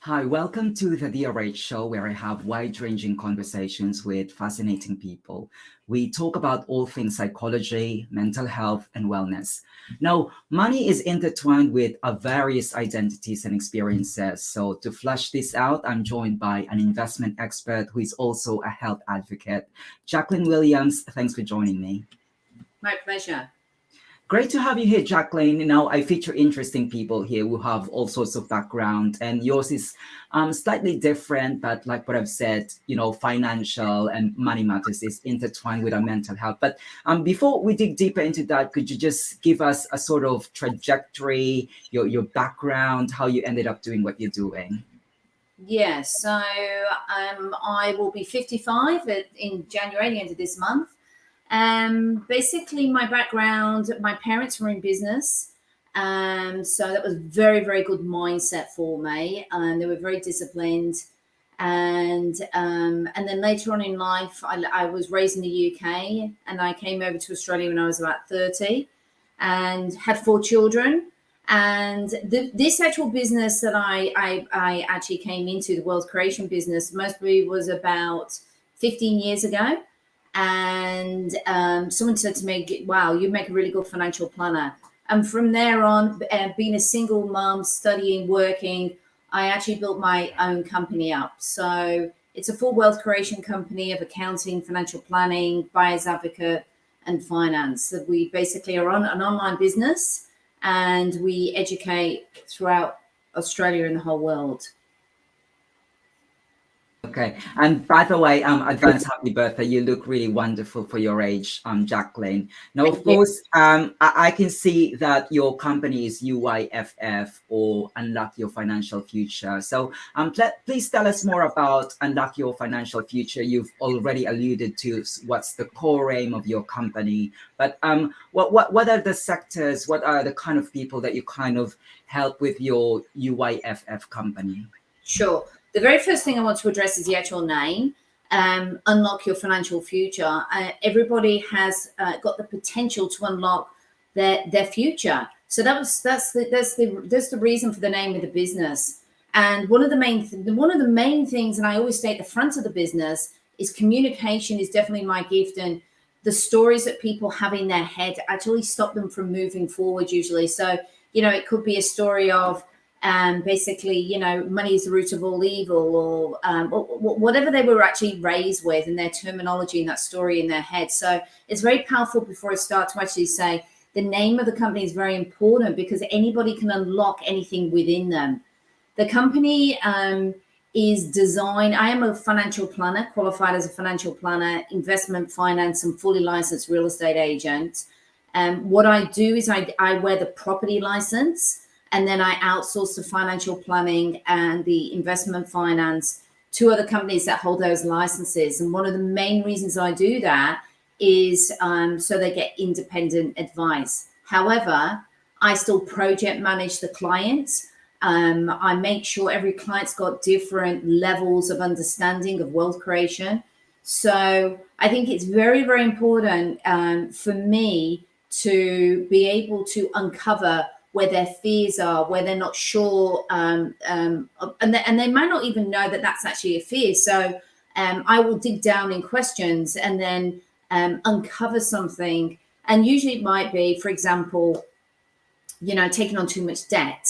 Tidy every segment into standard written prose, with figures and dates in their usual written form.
Hi, welcome to the DRH show where I have wide-ranging conversations with fascinating people. We talk about all things psychology, mental health, and wellness. Now, money is intertwined with our various identities and experiences. So to flush this out, I'm joined by an investment expert who is also a health advocate. Jacqueline Williams, thanks for joining me. My pleasure. Great to have you here, Jacqueline. I feature interesting people here who have all sorts of background, and yours is slightly different. But like what I've said, financial and money matters is intertwined with our mental health. But before we dig deeper into that, could you just give us a sort of trajectory, your background, how you ended up doing what you're doing? Yes, so I will be 55 in January, the end of this month. Basically, my background, my parents were in business. So that was very, very good mindset for me. They were very disciplined. And then later on in life, I was raised in the UK and I came over to Australia when I was about 30 and had 4 children. And this actual business that I actually came into, the wealth creation business, mostly was about 15 years ago. And someone said to me, wow, you make a really good financial planner. And from there on, being a single mom, studying, working, I actually built my own company up. So it's a full wealth creation company of accounting, financial planning, buyer's advocate, and finance. So we basically are on an online business and we educate throughout Australia and the whole world. Okay. And by the way, advance happy birthday. You look really wonderful for your age, Jacqueline. Now, of course, I can see that your company is UYFF, or Unlock Your Financial Future. So please tell us more about Unlock Your Financial Future. You've already alluded to what's the core aim of your company. But what are the sectors, what are the kind of people that you kind of help with your UYFF company? Sure. The very first thing I want to address is the actual name, Unlock Your Financial Future. Everybody has got the potential to unlock their future. So that's the reason for the name of the business. And one of the main things, and I always stay at the front of the business, is communication is definitely my gift, and the stories that people have in their head actually stop them from moving forward usually. So it could be a story of basically, money is the root of all evil, or whatever they were actually raised with, and their terminology and that story in their head. So it's very powerful before I start to actually say the name of the company is very important, because anybody can unlock anything within them. The company is designed. I am a financial planner, qualified as a financial planner, investment finance, and fully licensed real estate agent. What I do is I wear the property license, and then I outsource the financial planning and the investment finance to other companies that hold those licenses. And one of the main reasons I do that is so they get independent advice. However, I still project manage the clients. I make sure every client's got different levels of understanding of wealth creation. So I think it's very, very important for me to be able to uncover where their fears are, where they're not sure, and they might not even know that that's actually a fear. So I will dig down in questions and then uncover something. And usually it might be, for example, taking on too much debt.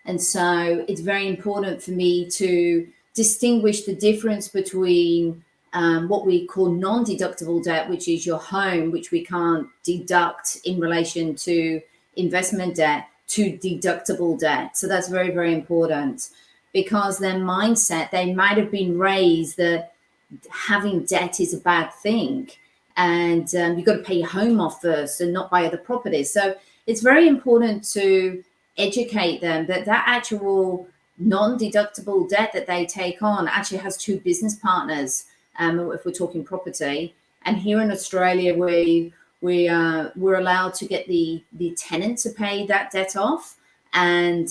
And so it's very important for me to distinguish the difference between what we call non-deductible debt, which is your home, which we can't deduct in relation to investment debt, to deductible debt. So that's very, very important, because their mindset, they might have been raised that having debt is a bad thing, and you've got to pay your home off first and not buy other properties. So it's very important to educate them that actual non-deductible debt that they take on actually has 2 business partners, if we're talking property. And here in Australia, we're allowed to get the tenant to pay that debt off, and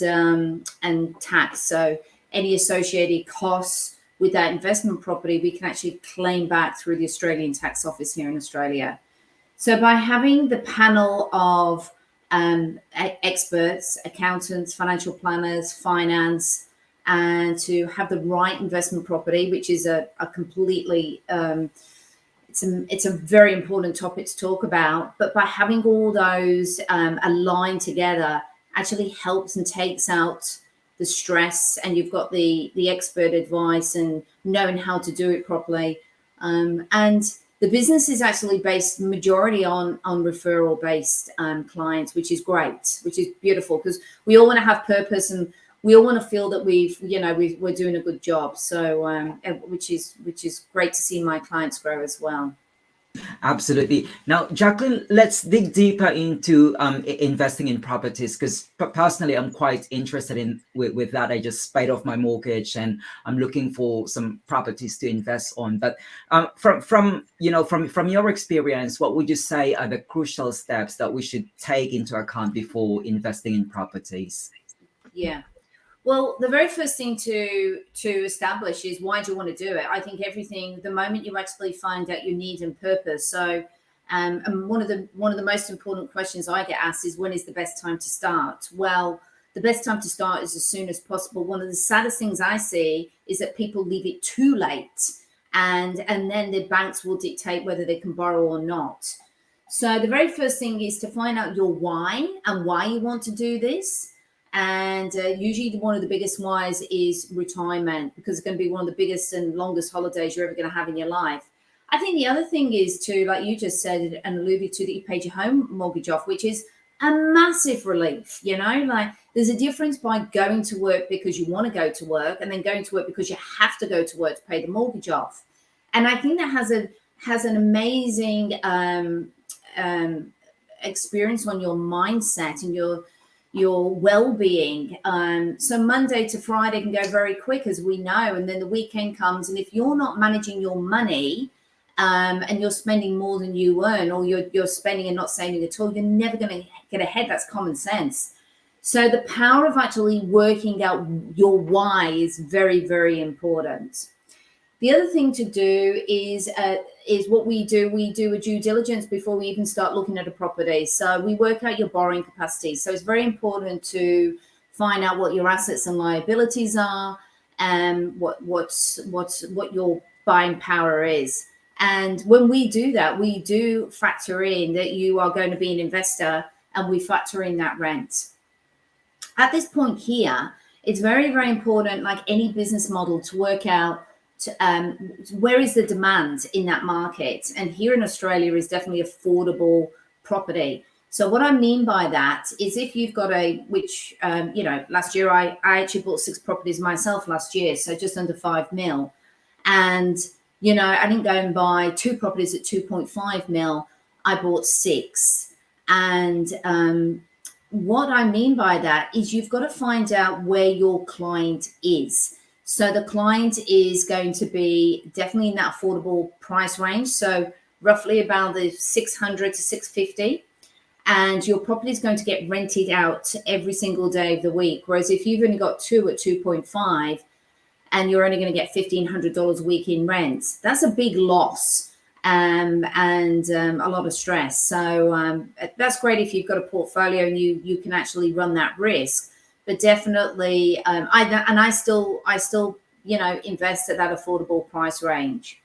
tax. So any associated costs with that investment property, we can actually claim back through the Australian tax office here in Australia. So by having the panel of experts, accountants, financial planners, finance, and to have the right investment property, which is a completely it's a very important topic to talk about. But by having all those aligned together actually helps and takes out the stress, and you've got the expert advice and knowing how to do it properly. And the business is actually based majority on referral based clients, which is great, which is beautiful, because we all want to have purpose and we all want to feel that we're doing a good job. So which is great to see my clients grow as well. Absolutely. Now, Jacqueline, let's dig deeper into investing in properties, because personally, I'm quite interested in with that. I just paid off my mortgage and I'm looking for some properties to invest on. But from your experience, what would you say are the crucial steps that we should take into account before investing in properties? Yeah. Well, the very first thing to establish is, why do you want to do it? I think everything, the moment you actually find out your need and purpose. So, and one of the most important questions I get asked is, when is the best time to start? Well, the best time to start is as soon as possible. One of the saddest things I see is that people leave it too late, and then the banks will dictate whether they can borrow or not. So the very first thing is to find out your why and why you want to do this. And usually one of the biggest whys is retirement, because it's going to be one of the biggest and longest holidays you're ever going to have in your life. I think the other thing is to, like you just said and alluded to, that you paid your home mortgage off, which is a massive relief. Like, there's a difference by going to work because you want to go to work, and then going to work because you have to go to work to pay the mortgage off. And I think that has an amazing experience on your mindset and your well-being. So Monday to Friday can go very quick, as we know, and then the weekend comes, and if you're not managing your money and you're spending more than you earn, or you're spending and not saving at all, you're never going to get ahead. That's common sense. So the power of actually working out your why is very, very important. The other thing to do is what we do. We do a due diligence before we even start looking at a property. So we work out your borrowing capacity. So it's very important to find out what your assets and liabilities are, and what your buying power is. And when we do that, we do factor in that you are going to be an investor, and we factor in that rent. At this point here, it's very, very important, like any business model, to work out where is the demand in that market. And here in Australia is definitely affordable property. So what I mean by that is, if you've got last year I actually bought 6 properties myself last year, so just under 5 mil. And, I didn't go and buy 2 properties at 2.5 mil. I bought 6. And what I mean by that is, you've got to find out where your client is. So the client is going to be definitely in that affordable price range. So roughly about the 600 to 650. And your property is going to get rented out every single day of the week. Whereas if you've only got 2 at 2.5 and you're only going to get $1,500 a week in rent, that's a big loss and a lot of stress. So that's great if you've got a portfolio and you can actually run that risk. But definitely, I still invest at that affordable price range.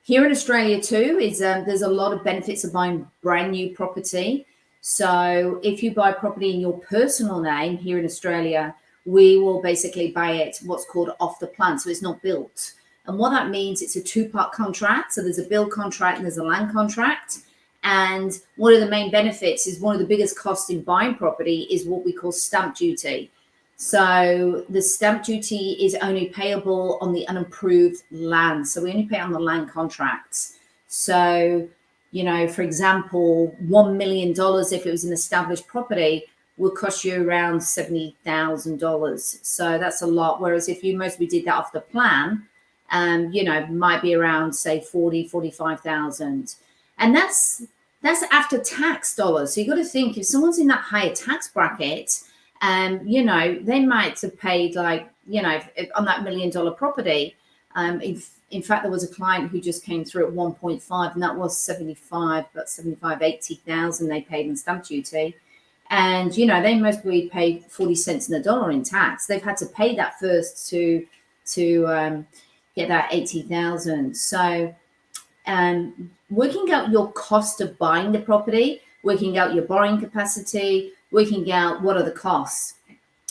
Here in Australia too, there's a lot of benefits of buying brand new property. So if you buy property in your personal name here in Australia, we will basically buy it what's called off the plan. So it's not built. And what that means, it's a 2-part contract. So there's a build contract and there's a land contract. And one of the main benefits is, one of the biggest costs in buying property is what we call stamp duty. So the stamp duty is only payable on the unimproved land. So we only pay on the land contracts. So, for example, $1 million, if it was an established property, will cost you around $70,000. So that's a lot. Whereas if you mostly did that off the plan, might be around, say, 45,000. And that's after tax dollars. So you've got to think, if someone's in that higher tax bracket, they might have paid on that $1 million property. In fact, there was a client who just came through at 1.5, and that was 80,000 they paid in stamp duty. And, you know, they mostly pay 40 cents in the dollar in tax. They've had to pay that first to get that 80,000. So working out your cost of buying the property, working out your borrowing capacity, working out what are the costs.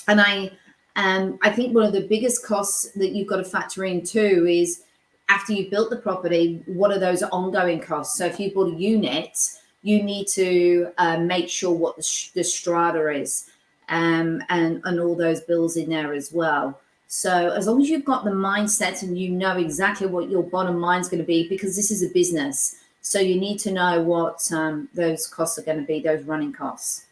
And I think one of the biggest costs that you've got to factor in too is after you've built the property, what are those ongoing costs? So if you bought a unit, you need to make sure what the strata is and all those bills in there as well. So as long as you've got the mindset and you know exactly what your bottom line is going to be, because this is a business, so you need to know what those costs are going to be, those running costs.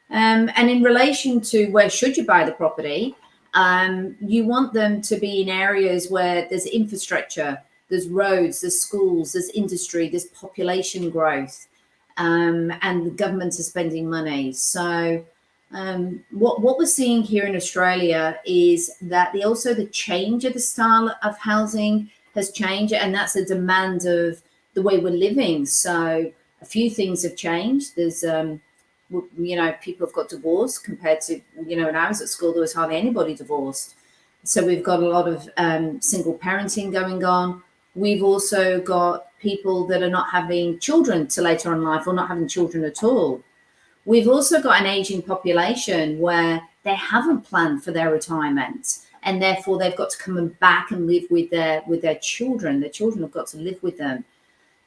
And in relation to where should you buy the property, you want them to be in areas where there's infrastructure, there's roads, there's schools, there's industry, there's population growth, and the government is spending money. So what we're seeing here in Australia is that the change of the style of housing has changed, and that's a demand of the way we're living. So a few things have changed. There's people have got divorced compared to, when I was at school, there was hardly anybody divorced. So we've got a lot of single parenting going on. We've also got people that are not having children till later on in life or not having children at all. We've also got an aging population where they haven't planned for their retirement, and therefore they've got to come back and live with their children. Their children have got to live with them.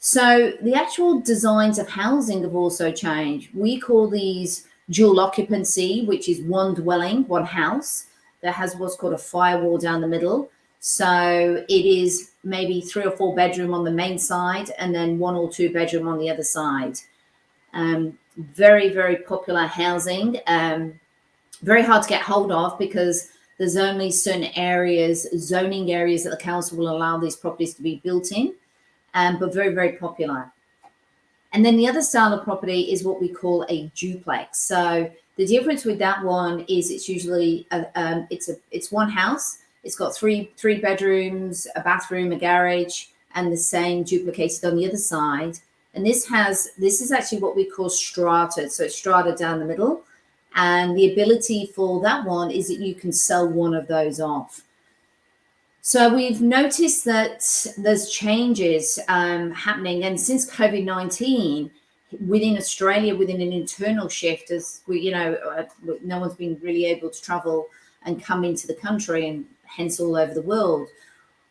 So the actual designs of housing have also changed. We call these dual occupancy, which is one dwelling, one house that has what's called a firewall down the middle. So it is maybe 3 or 4 bedroom on the main side and then 1 or 2 bedroom on the other side. Very, very popular housing. Very hard to get hold of because there's only certain areas, zoning areas that the council will allow these properties to be built in. But very, very popular. And then the other style of property is what we call a duplex. So the difference with that one is it's usually it's one house. It's got three bedrooms, a bathroom, a garage, and the same duplicated on the other side. And this is actually what we call strata. So it's strata down the middle. And the ability for that one is that you can sell one of those off. So we've noticed that there's changes happening, and since COVID-19, within Australia, within an internal shift, as we, no one's been really able to travel and come into the country, and hence all over the world.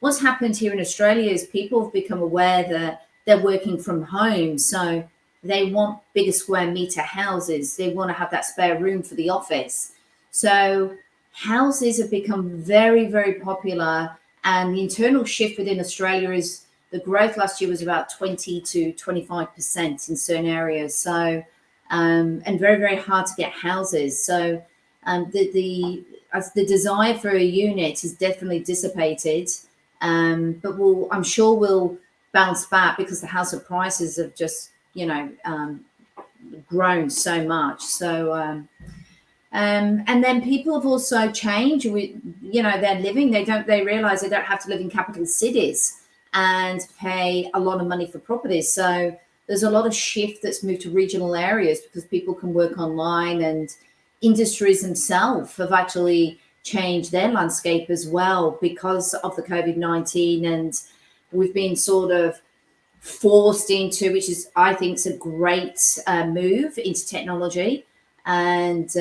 What's happened here in Australia is people have become aware that they're working from home, so they want bigger square meter houses. They want to have that spare room for the office. So houses have become very, very popular, and the internal shift within Australia is the growth last year was about 20 to 25% in certain areas. So, and very, very hard to get houses. So, the desire for a unit is definitely dissipated, but I'm sure we'll bounce back because the house of prices have just, grown so much. So, and then people have also changed with, their living. They realize they don't have to live in capital cities and pay a lot of money for properties. So there's a lot of shift that's moved to regional areas because people can work online, and industries themselves have actually changed their landscape as well because of the COVID-19. And we've been sort of forced into, which is, I think, is a great move into technology. And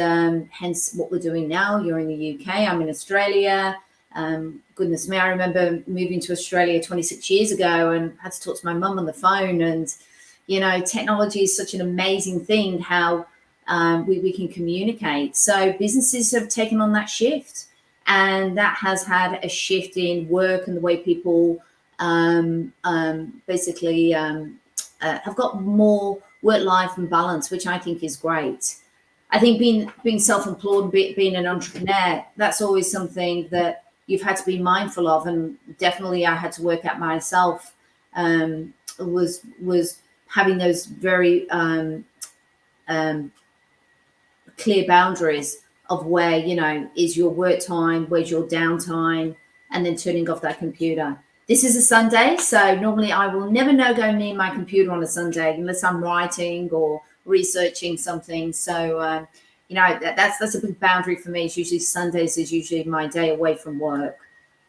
hence what we're doing now. You're in the UK, I'm in Australia. Goodness me, I remember moving to Australia 26 years ago and had to talk to my mum on the phone. And, technology is such an amazing thing, how we can communicate. So businesses have taken on that shift, and that has had a shift in work and the way people basically have got more work-life and balance, which I think is great. I think being self-employed, being an entrepreneur, that's always something that you've had to be mindful of, and definitely I had to work out myself. Was having those very clear boundaries of where is your work time, where's your downtime, and then turning off that computer. This is a Sunday, so normally I will never go near my computer on a Sunday unless I'm writing or researching something. So that's a big boundary for me. It's usually Sundays is usually my day away from work.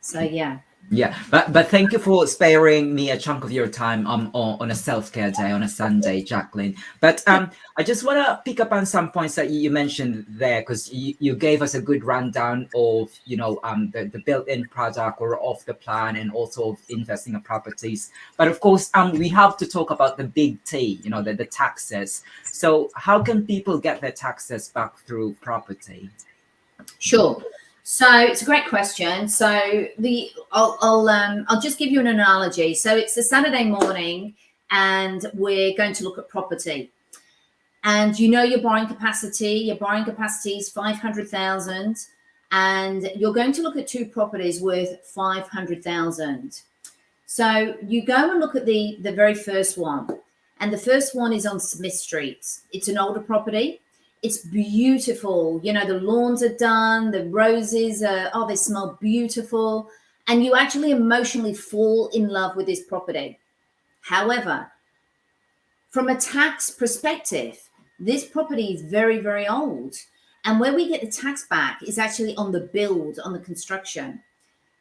So yeah. Yeah, but thank you for sparing me a chunk of your time on a self-care day on a Sunday, Jacqueline. But I just want to pick up on some points that you mentioned there, because you gave us a good rundown of the built-in product or off the plan, and also of investing in properties. But of course, we have to talk about the big T, the taxes. So how can people get their taxes back through property? Sure. So it's a great question. So I'll just give you an analogy. So it's a Saturday morning, and we're going to look at property. And your borrowing capacity. Your borrowing capacity is 500,000, and you're going to look at two properties worth 500,000. So you go and look at the very first one, and the first one is on Smith Street. It's an older property. It's beautiful. The lawns are done, the roses they smell beautiful. And you actually emotionally fall in love with this property. However, from a tax perspective, this property is very, very old. And where we get the tax back is actually on the build, on the construction.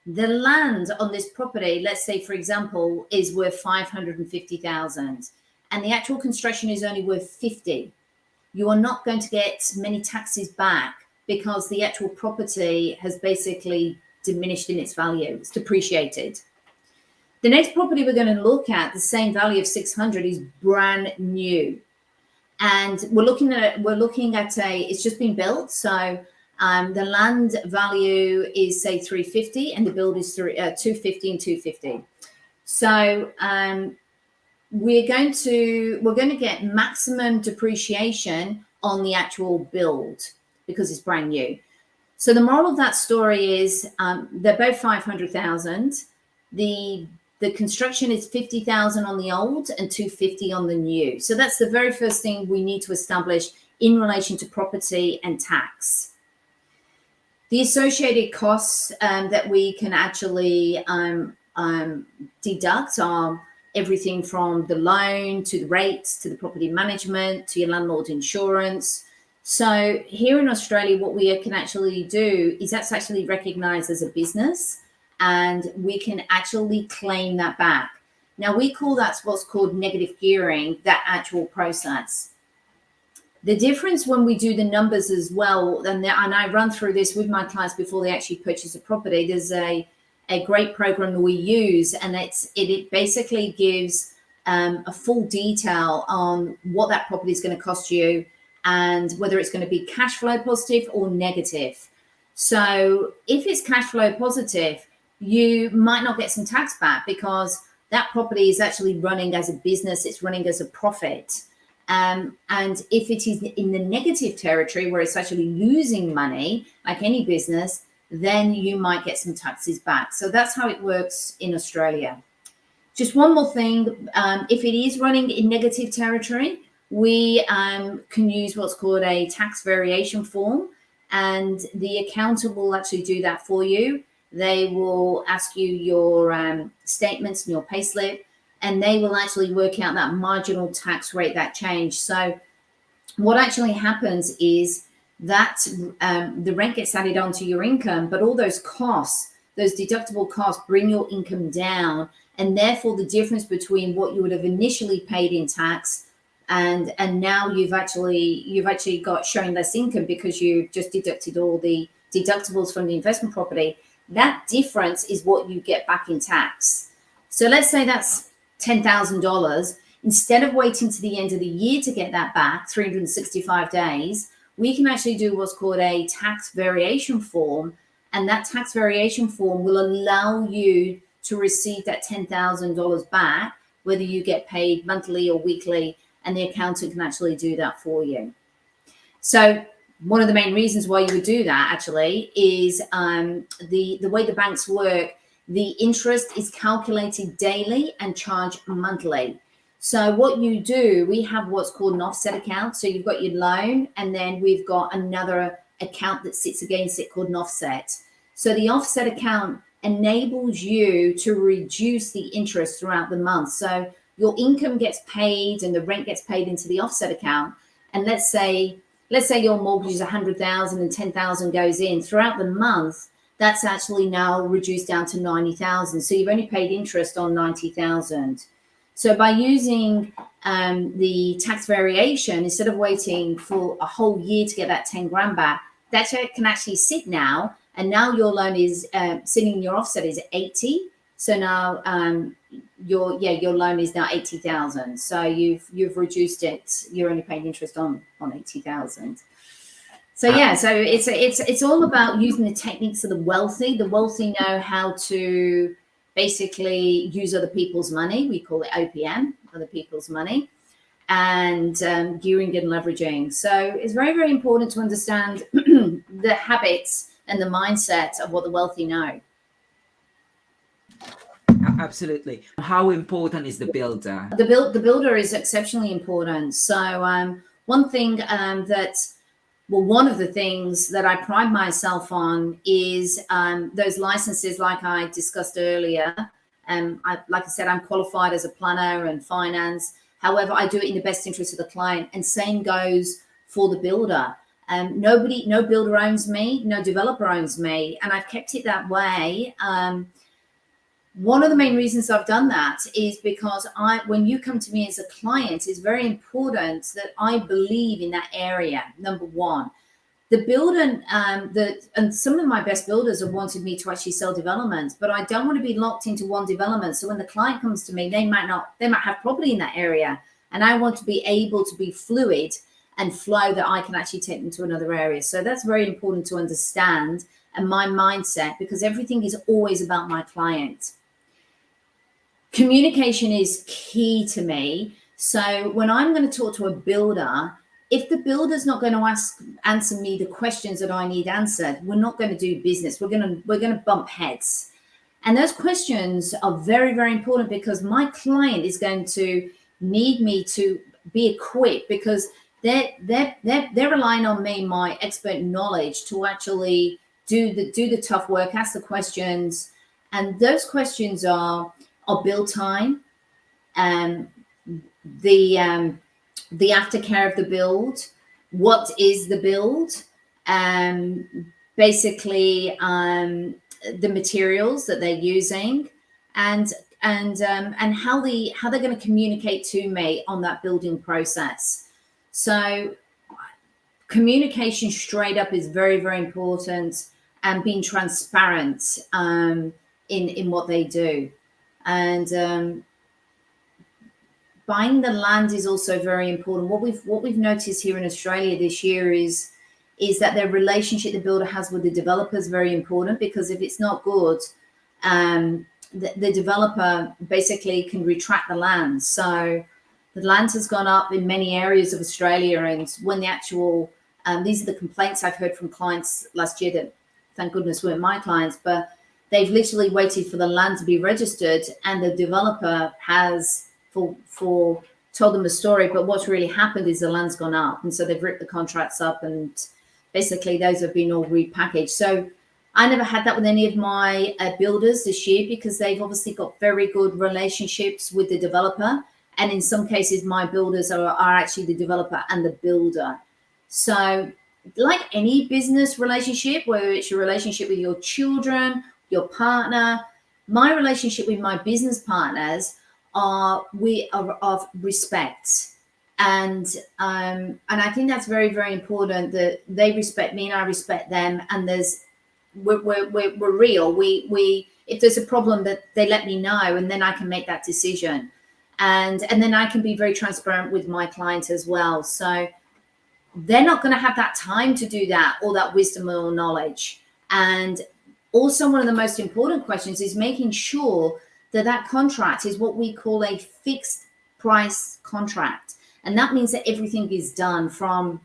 The land on this property, let's say, for example, is worth 550,000, and the actual construction is only worth 50. You are not going to get many taxes back, because the actual property has basically diminished in its value. It's depreciated. The next property we're going to look at, the same value of 600, is brand new. And we're looking at it's just been built. So the land value is, say, 350, and the build is 250 and 250. So we're going to get maximum depreciation on the actual build, because it's brand new. So the moral of that story is they're both 500,000. The construction is 50,000 on the old and 250 on the new. So that's the very first thing we need to establish in relation to property and tax. The associated costs that we can actually deduct are everything from the loan to the rates to the property management to your landlord insurance. So here in Australia, what we can actually do is that's actually recognized as a business, and we can actually claim that back. Now, we call that what's called negative gearing, that actual process. The difference when we do the numbers as well, and I run through this with my clients before they actually purchase a property, there's a great program that we use, and it basically gives a full detail on what that property is going to cost you and whether it's going to be cash flow positive or negative. So if it's cash flow positive, you might not get some tax back, because that property is actually running as a business, it's running as a profit. And if it is in the negative territory where it's actually losing money, like any business, then you might get some taxes back. So that's how it works in Australia. Just one more thing, if it is running in negative territory, we can use what's called a tax variation form, and the accountant will actually do that for you. They will ask you your statements and your payslip, and they will actually work out that marginal tax rate, that change. So what actually happens is that the rent gets added onto your income, but all those costs, those deductible costs, bring your income down, and therefore the difference between what you would have initially paid in tax and now you've actually got showing less income because you just deducted all the deductibles from the investment property. That difference is what you get back in tax. So let's say that's $10,000. Instead of waiting to the end of the year to get that back, 365 days, we can actually do what's called a tax variation form. And that tax variation form will allow you to receive that $10,000 back, whether you get paid monthly or weekly, and the accountant can actually do that for you. So one of the main reasons why you would do that actually is the way the banks work, the interest is calculated daily and charged monthly. So what you do, we have what's called an offset account. So you've got your loan, and then we've got another account that sits against it called an offset. So the offset account enables you to reduce the interest throughout the month. So your income gets paid and the rent gets paid into the offset account. And let's say let's say your mortgage is 100,000 and 10,000 goes in throughout the month, that's actually now reduced down to 90,000. So you've only paid interest on 90,000. So by using the tax variation, instead of waiting for a whole year to get that 10 grand back, that can actually sit now. And now your loan is sitting in your offset is 80. So now your loan is now 80,000. So you've reduced it. You're only paying interest on 80,000. So yeah, so it's all about using the techniques of the wealthy. The wealthy know how to basically use other people's money. We call it OPM, other people's money, and gearing and leveraging. So it's very, very important to understand the habits and the mindset of what the wealthy know. Absolutely. How important is the builder? The builder is exceptionally important. So one thing one of the things that I pride myself on is those licenses, like I discussed earlier. Like I said, I'm qualified as a planner and finance. However, I do it in the best interest of the client. And same goes for the builder. No builder owns me, no developer owns me. And I've kept it that way. One of the main reasons I've done that is because when you come to me as a client, it's very important that I believe in that area. Number one, the builder, and some of my best builders have wanted me to actually sell developments, but I don't want to be locked into one development. So when the client comes to me, they might have property in that area, and I want to be able to be fluid and flow that I can actually take them to another area. So that's very important to understand, and my mindset, because everything is always about my client. Communication is key to me. So when I'm going to talk to a builder, if the builder's not going to answer me the questions that I need answered, we're not going to do business. We're going to bump heads. And those questions are very, very important, because my client is going to need me to be equipped, because they're relying on me, my expert knowledge, to actually do the tough work, ask the questions. And those questions are build time, the aftercare of the build, what is the build, basically the materials that they're using, and how they're going to communicate to me on that building process. So communication straight up is very, very important, and being transparent in what they do. And buying the land is also very important. What we've noticed here in Australia this year is that the relationship the builder has with the developer is very important, because if it's not good, the developer basically can retract the land. So the land has gone up in many areas of Australia, and when the actual these are the complaints I've heard from clients last year that, thank goodness, weren't my clients, but they've literally waited for the land to be registered, and the developer has told them a story, but what's really happened is the land's gone up, and so they've ripped the contracts up, and basically those have been all repackaged. So I never had that with any of my builders this year, because they've obviously got very good relationships with the developer, and in some cases my builders are actually the developer and the builder. So like any business relationship, whether it's your relationship with your children, your partner, my relationship with my business partners are of respect, and I think that's very, very important, that they respect me and I respect them, and we're real. We if there's a problem, that they let me know, and then I can make that decision, and then I can be very transparent with my client as well. So they're not going to have that time to do that, or that wisdom or knowledge. And also, one of the most important questions is making sure that contract is what we call a fixed price contract. And that means that everything is done, from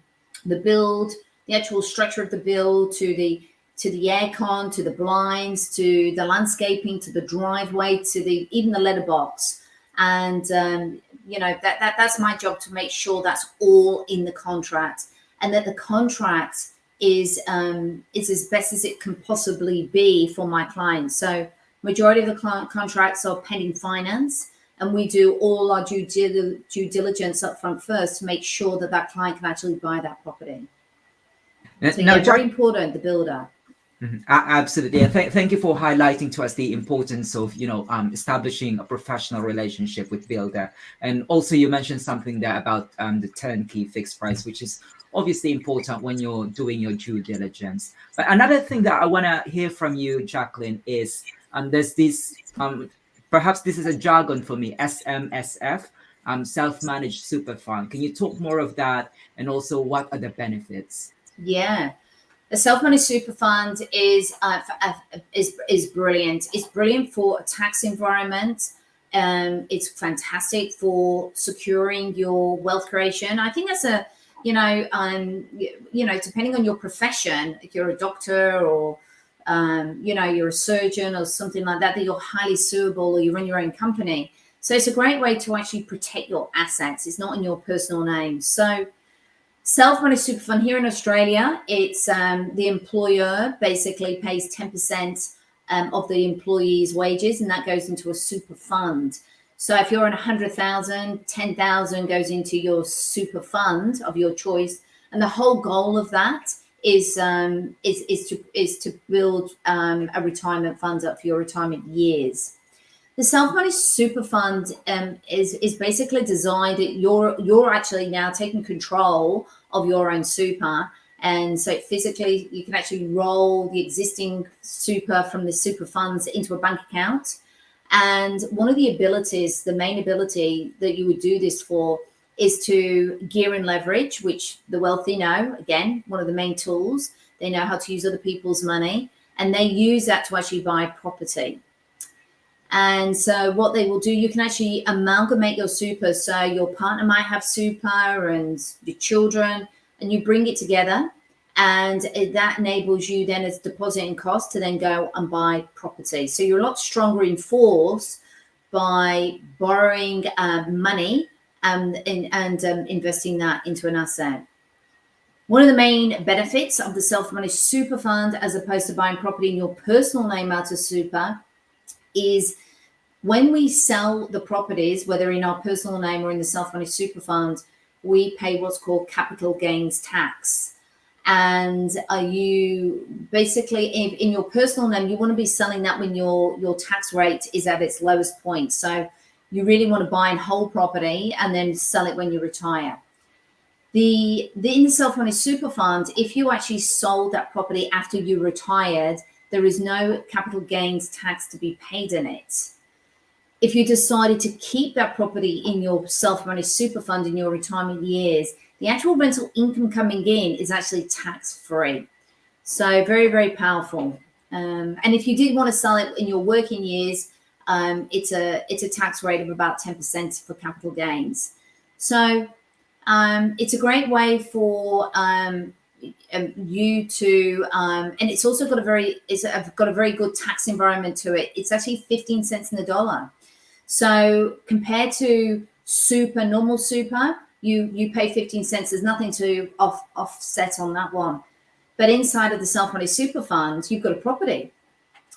the build, the actual structure of the build, to the aircon, to the blinds, to the landscaping, to the driveway, to even the letterbox. And that's my job, to make sure that's all in the contract, and that the contract is as best as it can possibly be for my clients. So majority of the client contracts are pending finance. And we do all our due diligence up front first to make sure that that client can actually buy that property. So Now, yeah, very important, the builder. Absolutely. Yeah, thank you for highlighting to us the importance of, establishing a professional relationship with builder. And also you mentioned something there about the turnkey fixed price, which is obviously important when you're doing your due diligence. But another thing that I want to hear from you, Jacqueline, is there's this, perhaps this is a jargon for me, SMSF, self-managed super fund. Can you talk more of that? And also what are the benefits? Yeah. The self-managed super fund is brilliant. It's brilliant for a tax environment. It's fantastic for securing your wealth creation. I think that's depending on your profession, if you're a doctor or you're a surgeon or something like that, that you're highly suable or you run your own company. So it's a great way to actually protect your assets. It's not in your personal name. So self-managed super fund here in Australia, it's the employer basically pays 10% of the employee's wages, and that goes into a super fund. So if you're on 100,000, 10,000 goes into your super fund of your choice, and the whole goal of that is to build a retirement fund up for your retirement years. The self-managed super fund is basically designed that you're actually now taking control of your own super, and so physically you can actually roll the existing super from the super funds into a bank account. And one of the abilities, the main ability that you would do this for, is to gear and leverage, which the wealthy know. Again, one of the main tools. They know how to use other people's money, and they use that to actually buy property. And so what they will do, you can actually amalgamate your super. So your partner might have super and your children, and you bring it together, and that enables you then as depositing cost to then go and buy property. So you're a lot stronger in force by borrowing money and investing that into an asset. One of the main benefits of the self-managed super fund, as opposed to buying property in your personal name out of super, is when we sell the properties, whether in our personal name or in the self-managed super fund, we pay what's called capital gains tax. And you basically, in your personal name, you want to be selling that when your tax rate is at its lowest point. So you really want to buy and hold property and then sell it when you retire. In the self-managed super fund, if you actually sold that property after you retired, there is no capital gains tax to be paid in it. If you decided to keep that property in your self-managed super fund in your retirement years, the actual rental income coming in is actually tax-free. So very, very powerful. And if you did want to sell it in your working years, it's a tax rate of about 10% for capital gains. So it's a great way for you to, and it's also got a very good tax environment to it. It's actually 15 cents in the dollar. So compared to normal super, you pay 15 cents. There's nothing to offset on that one. But inside of the self-managed super fund, you've got a property.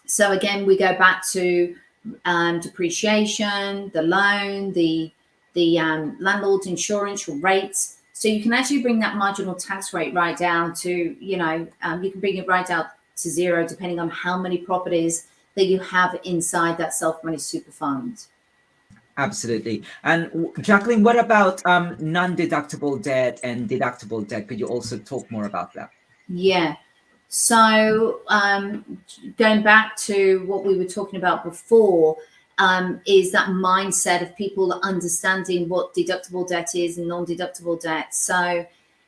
So again, we go back to depreciation, the loan, the landlord's insurance rates. So you can actually bring that marginal tax rate right down to, you can bring it right down to zero, depending on how many properties that you have inside that self-managed super fund. Absolutely. And Jacqueline, what about non-deductible debt and deductible debt? Could you also talk more about that? Yeah. So going back to what we were talking about before, is that mindset of people understanding what deductible debt is and non-deductible debt. So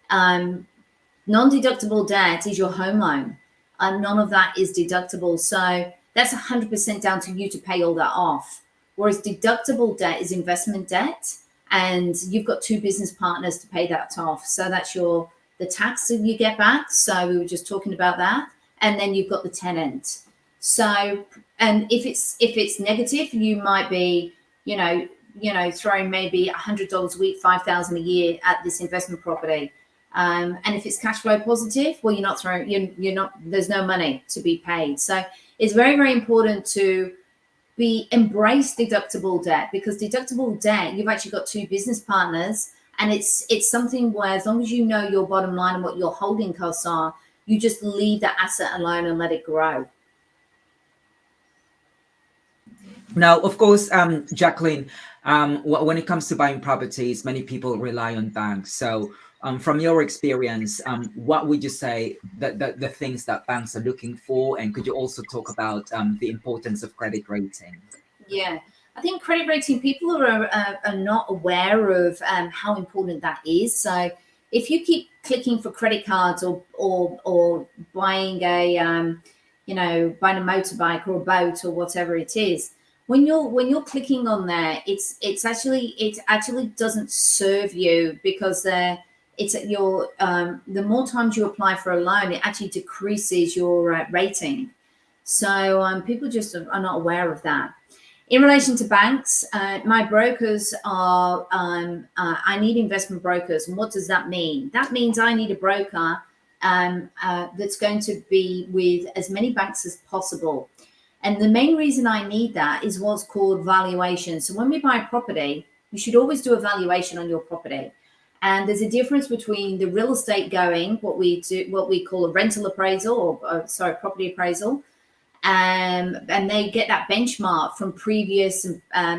non-deductible debt is your home loan, and none of that is deductible. So that's 100% down to you to pay all that off. Whereas deductible debt is investment debt, and you've got two business partners to pay that off. So that's the tax that you get back. So we were just talking about that. And then you've got the tenant. So, and if it's negative, you might be, throwing maybe $100 a week, $5,000 a year at this investment property. And if it's cash flow positive, well, there's no money to be paid. So it's very, very important to embrace deductible debt, because deductible debt, you've actually got two business partners, and it's something where as long as you know your bottom line and what your holding costs are, you just leave that asset alone and let it grow. Now, of course, Jacqueline, when it comes to buying properties, many people rely on banks. So, from your experience, what would you say that the things that banks are looking for? And could you also talk about the importance of credit rating? Yeah, I think credit rating, people are not aware of how important that is. So if you keep clicking for credit cards or buying buying a motorbike or a boat or whatever it is, when you're clicking on there, it actually doesn't serve you, because it's at your the more times you apply for a loan, it actually decreases your rating. So people just are not aware of that. In relation to banks, my brokers are, I need investment brokers. And what does that mean? That means I need a broker that's going to be with as many banks as possible. And the main reason I need that is what's called valuation. So when we buy a property, you should always do a valuation on your property. And there's a difference between the real estate going, what we call a rental appraisal, property appraisal. And they get that benchmark from previous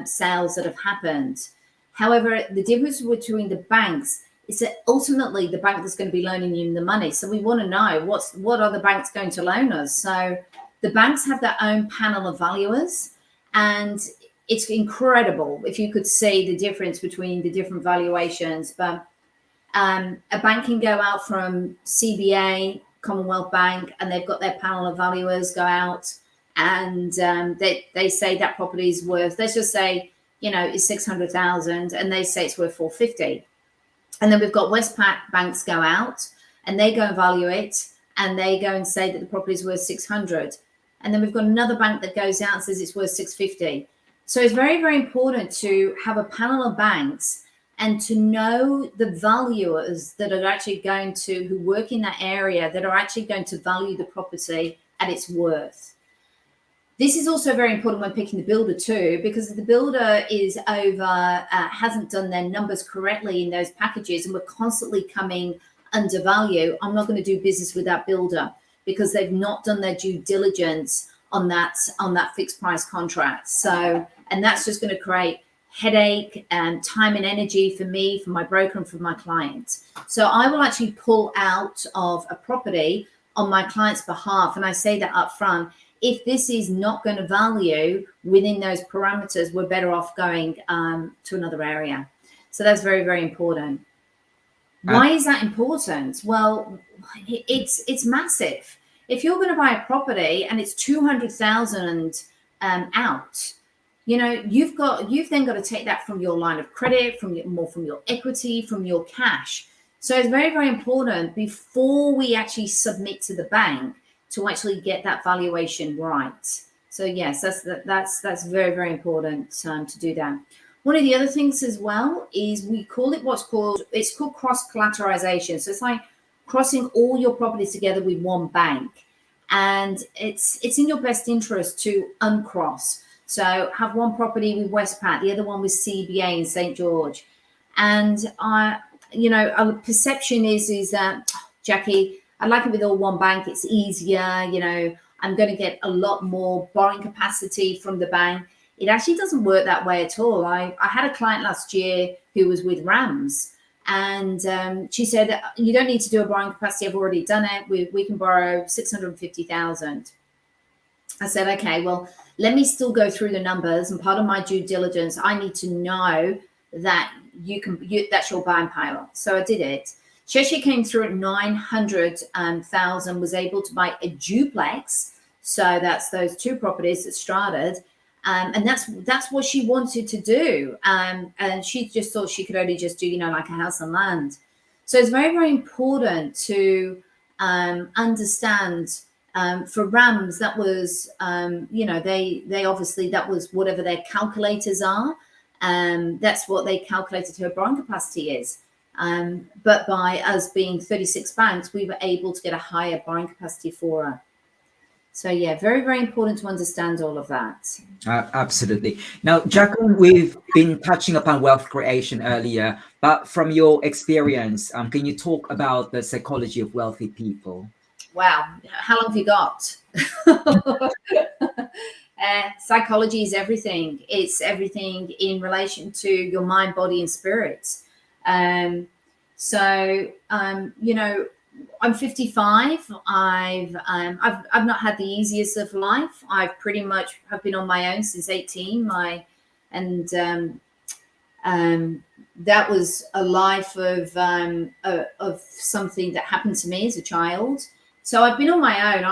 sales that have happened. However, the difference between the banks is that ultimately the bank that's going to be loaning you the money. So we want to know what are the banks going to loan us. So the banks have their own panel of valuers, and it's incredible if you could see the difference between the different valuations. But a bank can go out from CBA, Commonwealth Bank, and they've got their panel of valuers go out, and they say that property is worth, let's just say, is 600,000, and they say it's worth 450. And then we've got Westpac banks go out and they go and value it, and they go and say that the property is worth 600. And then we've got another bank that goes out and says it's worth 650. So it's very, very important to have a panel of banks and to know the valuers that are actually who work in that area, that are actually going to value the property at its worth. This is also very important when picking the builder too, because if the builder is hasn't done their numbers correctly in those packages, and we're constantly coming under value, I'm not going to do business with that builder, because they've not done their due diligence on that fixed price contract. So, and that's just going to create headache and time and energy for me, for my broker, and for my client. So I will actually pull out of a property on my client's behalf. And I say that up front. If this is not going to value within those parameters, we're better off going to another area. So that's very, very important. Why is that important? Well, it's massive. If you're going to buy a property and it's 200,000 out, you've then got to take that from your line of credit, from your equity, from your cash. So it's very, very important before we actually submit to the bank to actually get that valuation right. So yes, that's very, very important to do that. One of the other things as well is we call it it's called cross collateralization. So it's like crossing all your properties together with one bank, and it's in your best interest to uncross. So have one property with Westpac, the other one with CBA in St. George. And a perception is that, Jackie, I'd like it with all one bank. It's easier. I'm going to get a lot more borrowing capacity from the bank. It actually doesn't work that way at all. I had a client last year who was with Rams, and she said, you don't need to do a borrowing capacity. I've already done it. We can borrow 650,000. I said, okay, well, let me still go through the numbers. And part of my due diligence, I need to know that that's your buying power. So I did it. She actually came through at 900,000, was able to buy a duplex. So that's those two properties that started. And that's what she wanted to do. And she just thought she could only just do, like a house and land. So it's very, very important to understand. For Rams, that was, they obviously, that was whatever their calculators are. That's what they calculated her borrowing capacity is. But by us being 36 banks, we were able to get a higher borrowing capacity for her. So yeah, very, very important to understand all of that. Absolutely. Now, Jacqueline, we've been touching upon wealth creation earlier, but from your experience, can you talk about the psychology of wealthy people? Wow, how long have you got? Psychology is everything. It's everything in relation to your mind, body, and spirit. Um, you know, I'm 55. I've not had the easiest of life. I've pretty much have been on my own since 18. And that was a life of something that happened to me as a child. So I've been on my own.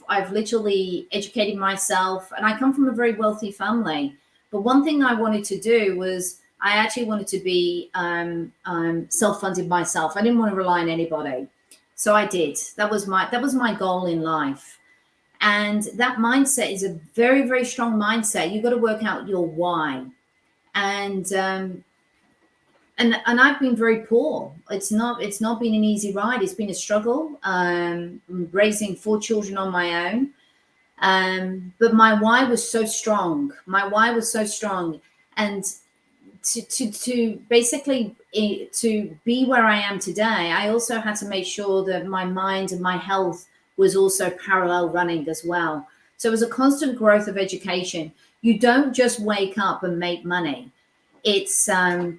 I've literally educated myself, and I come from a very wealthy family. But one thing I wanted to do was I actually wanted to be self-funded myself. I didn't want to rely on anybody, so I did. That was my goal in life, and that mindset is a very, very strong mindset. You've got to work out your why, and I've been very poor. It's not been an easy ride. It's been a struggle. Raising 4 children on my own. But my why was so strong. And to basically to be where I am today, I also had to make sure that my mind and my health was also parallel running as well. So it was a constant growth of education. You don't just wake up and make money. It's a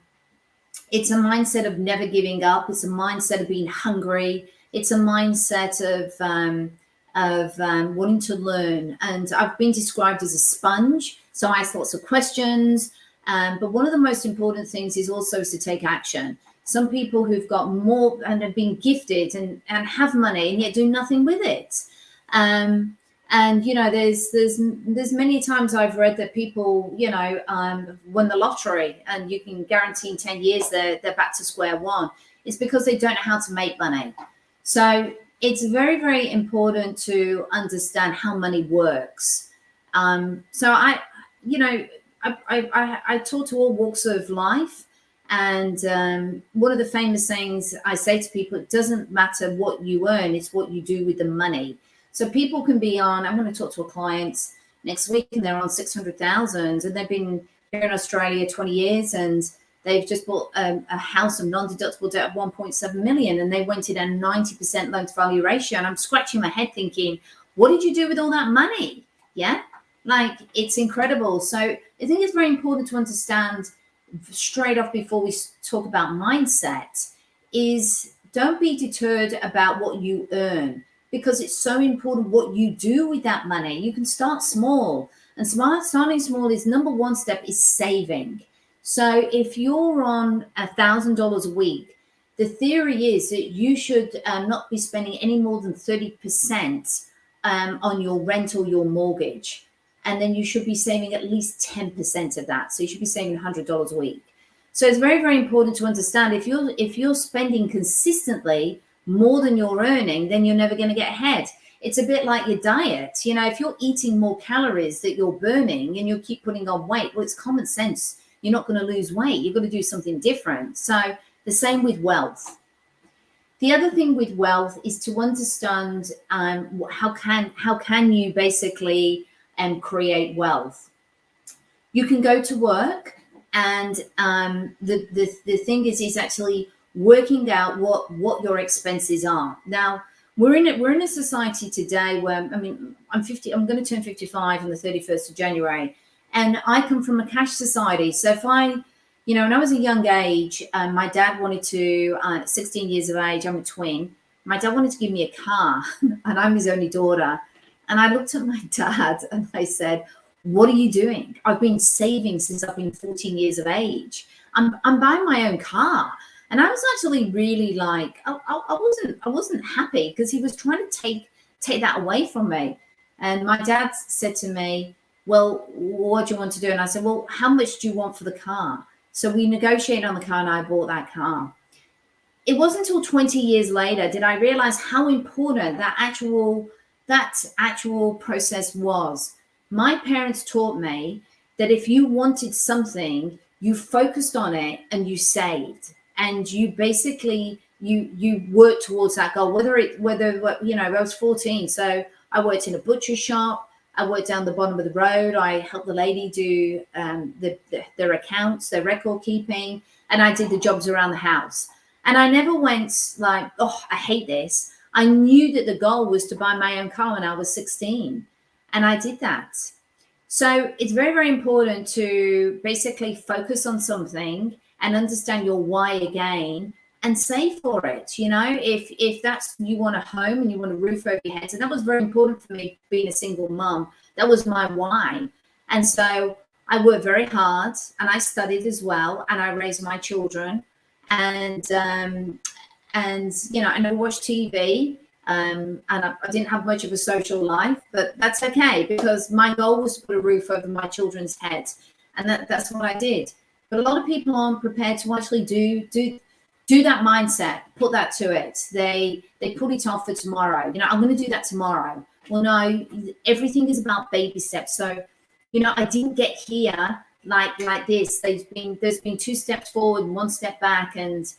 mindset of never giving up. It's a mindset of being hungry. It's a mindset of wanting to learn. And I've been described as a sponge. So I ask lots of questions. But one of the most important things is also to take action. Some people who've got more and have been gifted and have money and yet do nothing with it. And you know, there's many times I've read that people, you know, won the lottery and you can guarantee in 10 years they're back to square one. It's because they don't know how to make money. So it's very, very important to understand how money works. So I talk to all walks of life. And one of the famous things I say to people, it doesn't matter what you earn, it's what you do with the money. So people can be on, I'm going to talk to a client next week and they're on 600,000 and they've been here in Australia 20 years and they've just bought a house of non-deductible debt of 1.7 million and they went in a 90% loan to value ratio. And I'm scratching my head thinking, what did you do with all that money? Yeah, like it's incredible. So I think it's very important to understand straight off before we talk about mindset is don't be deterred about what you earn, because it's so important what you do with that money. You can start small, and starting small is number one step is saving. So if you're on $1,000 a week, the theory is that you should not be spending any more than 30% on your rent or your mortgage. And then you should be saving at least 10% of that. So you should be saving $100 a week. So it's very, very important to understand if you're spending consistently more than you're earning, then you're never going to get ahead. It's a bit like your diet. You know, if you're eating more calories that you're burning and you keep putting on weight, well, it's common sense. You're not going to lose weight. You've got to do something different. So the same with wealth. The other thing with wealth is to understand how can you basically create wealth. You can go to work, and the thing is actually working out what your expenses are. Now we're in a society today where, I mean, I'm going to turn 55 on the 31st of January, and I come from a cash society. So if when I was a young age, my dad wanted to, 16 years of age, I'm a twin. My dad wanted to give me a car, and I'm his only daughter. And I looked at my dad and I said, "What are you doing? I've been saving since I've been 14 years of age. I'm buying my own car." And I was actually really like, I wasn't happy because he was trying to take that away from me. And my dad said to me, "Well, what do you want to do?" And I said, "Well, how much do you want for the car?" So we negotiated on the car and I bought that car. It wasn't until 20 years later did I realize how important that actual process was. My parents taught me that if you wanted something, you focused on it and you saved. And you basically you work towards that goal. Whether I was 14, so I worked in a butcher shop. I worked down the bottom of the road. I helped the lady do their accounts, their record keeping, and I did the jobs around the house. And I never went like, oh, I hate this. I knew that the goal was to buy my own car when I was 16, and I did that. So it's very, very important to basically focus on something and understand your why again and save for it. You know, if that's, you want a home and you want a roof over your head. So that was very important for me being a single mom. That was my why. And so I worked very hard and I studied as well, and I raised my children, and you know, and I watched TV. And I didn't have much of a social life, but that's okay, because my goal was to put a roof over my children's heads, and that's what I did. But a lot of people aren't prepared to actually do that mindset, put that to it. They put it off for tomorrow. You know, I'm going to do that tomorrow. Well, no, everything is about baby steps. So, you know, I didn't get here like this. There's been 2 steps forward and 1 step back, and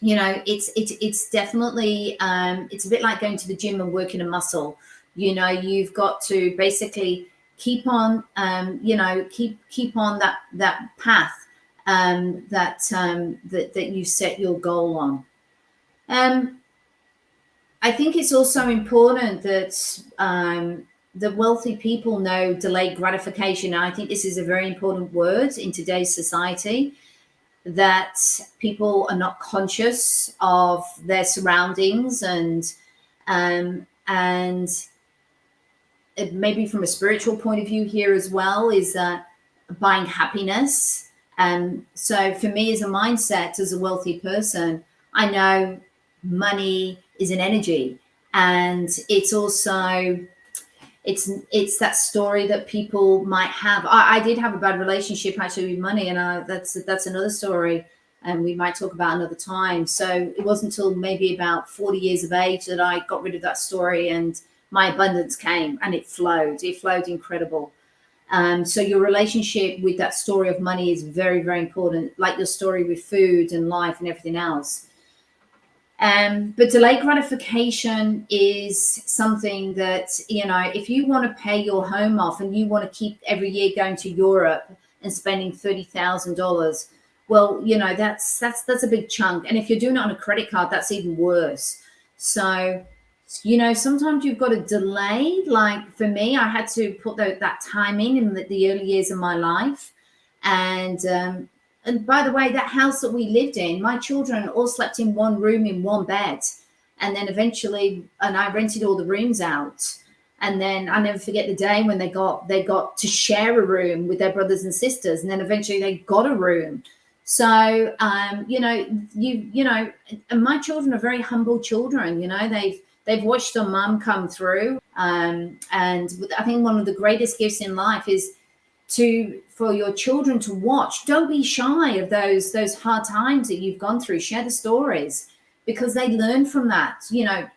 you know, it's definitely it's a bit like going to the gym and working a muscle. You know, you've got to basically keep on you know, keep on that path that you set your goal on. I think it's also important that the wealthy people know delayed gratification. And I think this is a very important word in today's society, that people are not conscious of their surroundings, and maybe from a spiritual point of view here as well, is that buying happiness. And so for me, as a mindset, as a wealthy person, I know money is an energy, and it's also it's that story that people might have. I did have a bad relationship actually with money, and that's another story, and we might talk about another time. So it wasn't until maybe about 40 years of age that I got rid of that story, and my abundance came, and it flowed incredible. So your relationship with that story of money is very, very important, like your story with food and life and everything else. But delayed gratification is something that, you know, if you want to pay your home off and you want to keep every year going to Europe and spending $30,000, well, you know, that's a big chunk. And if you're doing it on a credit card, that's even worse. So, you know, sometimes you've got to delay. Like for me, I had to put that time in the early years of my life. And by the way, that house that we lived in, my children all slept in one room in one bed. And then eventually, and I rented all the rooms out. And then I never forget the day when they got to share a room with their brothers and sisters. And then eventually they got a room. So, you know, and my children are very humble children. You know, they've watched their mum come through. And I think one of the greatest gifts in life is for your children to watch. Don't be shy of those hard times that you've gone through. Share the stories, because they learn from that. You know,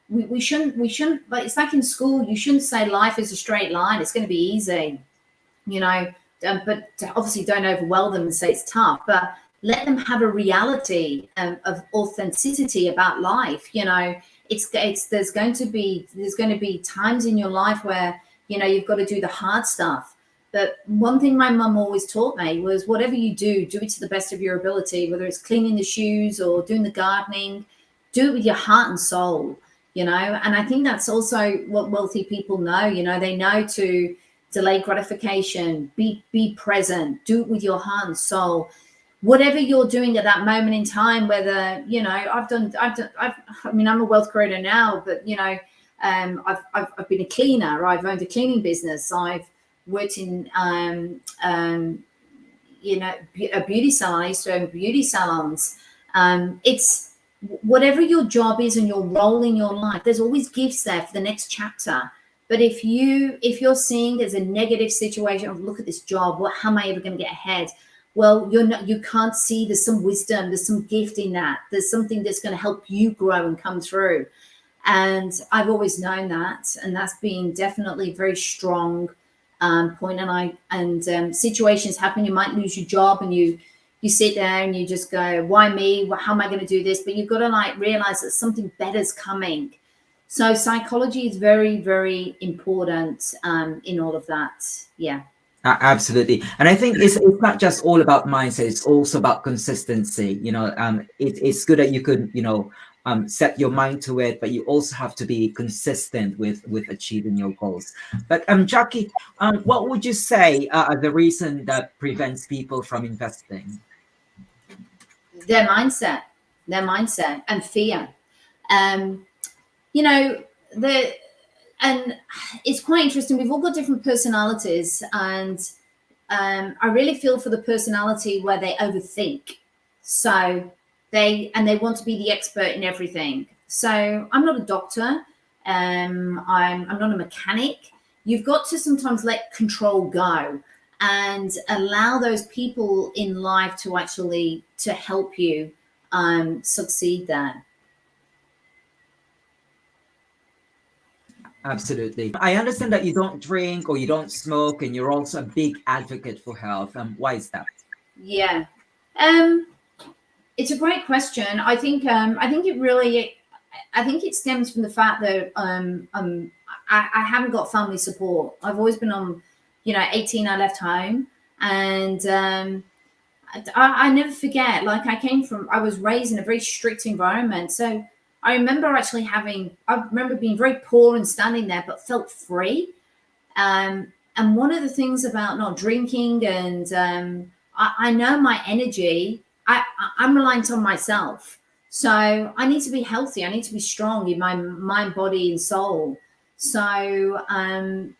we shouldn't, but it's like in school, you shouldn't say life is a straight line, it's going to be easy, you know, but obviously don't overwhelm them and say it's tough, but let them have a reality of authenticity about life. You know, there's going to be times in your life where, you know, you've got to do the hard stuff. But one thing my mum always taught me was, whatever you do it to the best of your ability, whether it's cleaning the shoes or doing the gardening, do it with your heart and soul, you know. And I think that's also what wealthy people know. You know, they know to delay gratification, be present, do it with your heart and soul. Whatever you're doing at that moment in time, whether, you know, I mean, I'm a wealth creator now, but, you know, I've been a cleaner, I've owned a cleaning business, I've worked in you know, a beauty salon. I used to own beauty salons. It's whatever your job is and your role in your life, there's always gifts there for the next chapter. But if you're seeing there's a negative situation of, look at this job, how am I ever going to get ahead? Well, you can't see there's some wisdom, there's some gift in that, there's something that's going to help you grow and come through. And I've always known that, and that's been definitely very strong point. And situations happen. You might lose your job, and you sit there and you just go, why me? How am I going to do this? But you've got to like realize that something better's coming. So psychology is very, very important in all of that. Yeah. Absolutely. And I think it's not just all about mindset, it's also about consistency. It's good that you could, set your mind to it, but you also have to be consistent with achieving your goals. But Jackie, what would you say are the reason that prevents people from investing? Their mindset and fear. Um, you know, the and it's quite interesting. We've all got different personalities, and I really feel for the personality where they overthink. So they want to be the expert in everything. So I'm not a doctor. I'm not a mechanic. You've got to sometimes let control go and allow those people in life to actually to help you succeed there. Absolutely. I understand that you don't drink or you don't smoke, and you're also a big advocate for health. Why is that? Yeah. It's a great question. I think it really I think it stems from the fact that I haven't got family support. I've always been on, 18 I left home, and I never forget, like I was raised in a very strict environment. So I remember I remember being very poor and standing there, but felt free. And one of the things about not drinking and I know my energy, I'm reliant on myself. So I need to be healthy. I need to be strong in my mind, body, and soul. So, and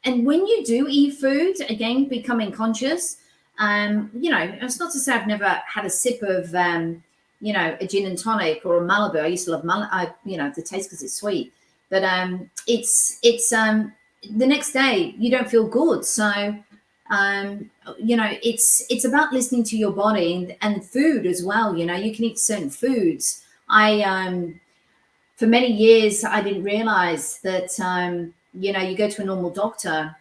when you do eat food, again, becoming conscious, it's not to say I've never had a sip of, a gin and tonic or a Malibu. I used to love the taste because it's sweet. But it's the next day you don't feel good. So, it's about listening to your body and food as well. You can eat certain foods. For many years, I didn't realize that, you go to a normal doctor,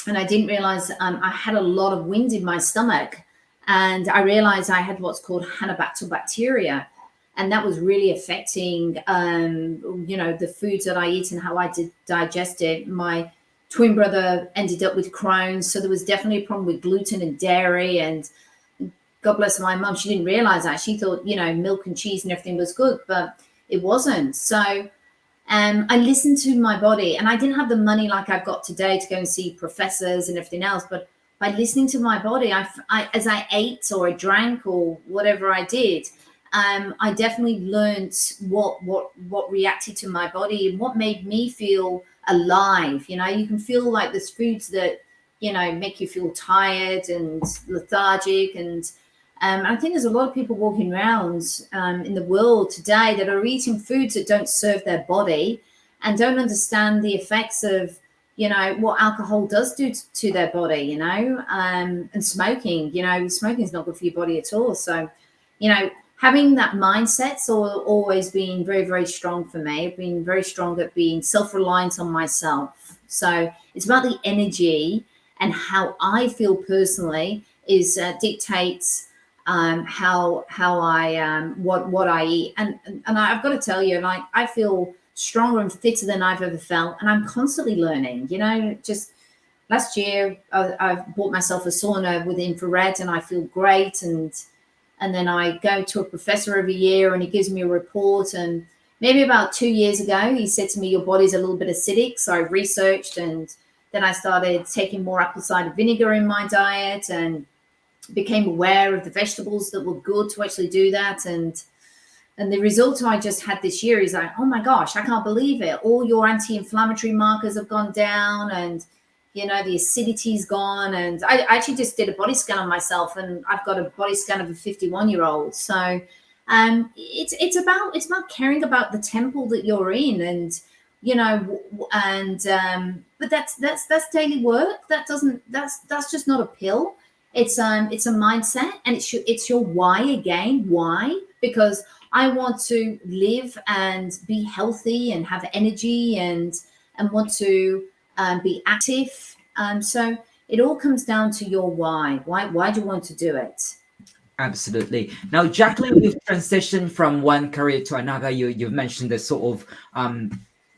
and I didn't realize I had a lot of wind in my stomach. And I realized I had what's called Hanabacter bacteria. And that was really affecting, the foods that I eat and how I did digest it. My twin brother ended up with Crohn's. So there was definitely a problem with gluten and dairy. And God bless my mum, she didn't realize that. She thought, milk and cheese and everything was good, but it wasn't. So I listened to my body, and I didn't have the money like I've got today to go and see professors and everything else. But by listening to my body, I as I ate or I drank or whatever I did, I definitely learned what reacted to my body and what made me feel alive. You can feel like there's foods that, make you feel tired and lethargic. And I think there's a lot of people walking around in the world today that are eating foods that don't serve their body and don't understand the effects of, what alcohol does do to their body, and smoking. Smoking is not good for your body at all. So, having that mindset's always been very, very strong for me. I've been very strong at being self-reliant on myself. So it's about the energy, and how I feel personally is dictates how I what I eat. And I've got to tell you, like, I feel stronger and fitter than I've ever felt, and I'm constantly learning. Just last year I bought myself a sauna with infrared, and I feel great. And then I go to a professor every year, and he gives me a report. And maybe about 2 years ago, he said to me, your body's a little bit acidic. So I researched, and then I started taking more apple cider vinegar in my diet, and became aware of the vegetables that were good to actually do that. And the result I just had this year is like, oh my gosh, I can't believe it. All your anti-inflammatory markers have gone down, and the acidity's gone. And I actually just did a body scan on myself, and I've got a body scan of a 51-year-old. So it's about caring about the temple that you're in, and but that's daily work. That's just not a pill. It's a mindset, and it's your why again. Why? Because I want to live and be healthy and have energy and want to be active. So it all comes down to your why. Why do you want to do it? Absolutely. Now, Jacqueline, you've transitioned from one career to another. You've mentioned the sort of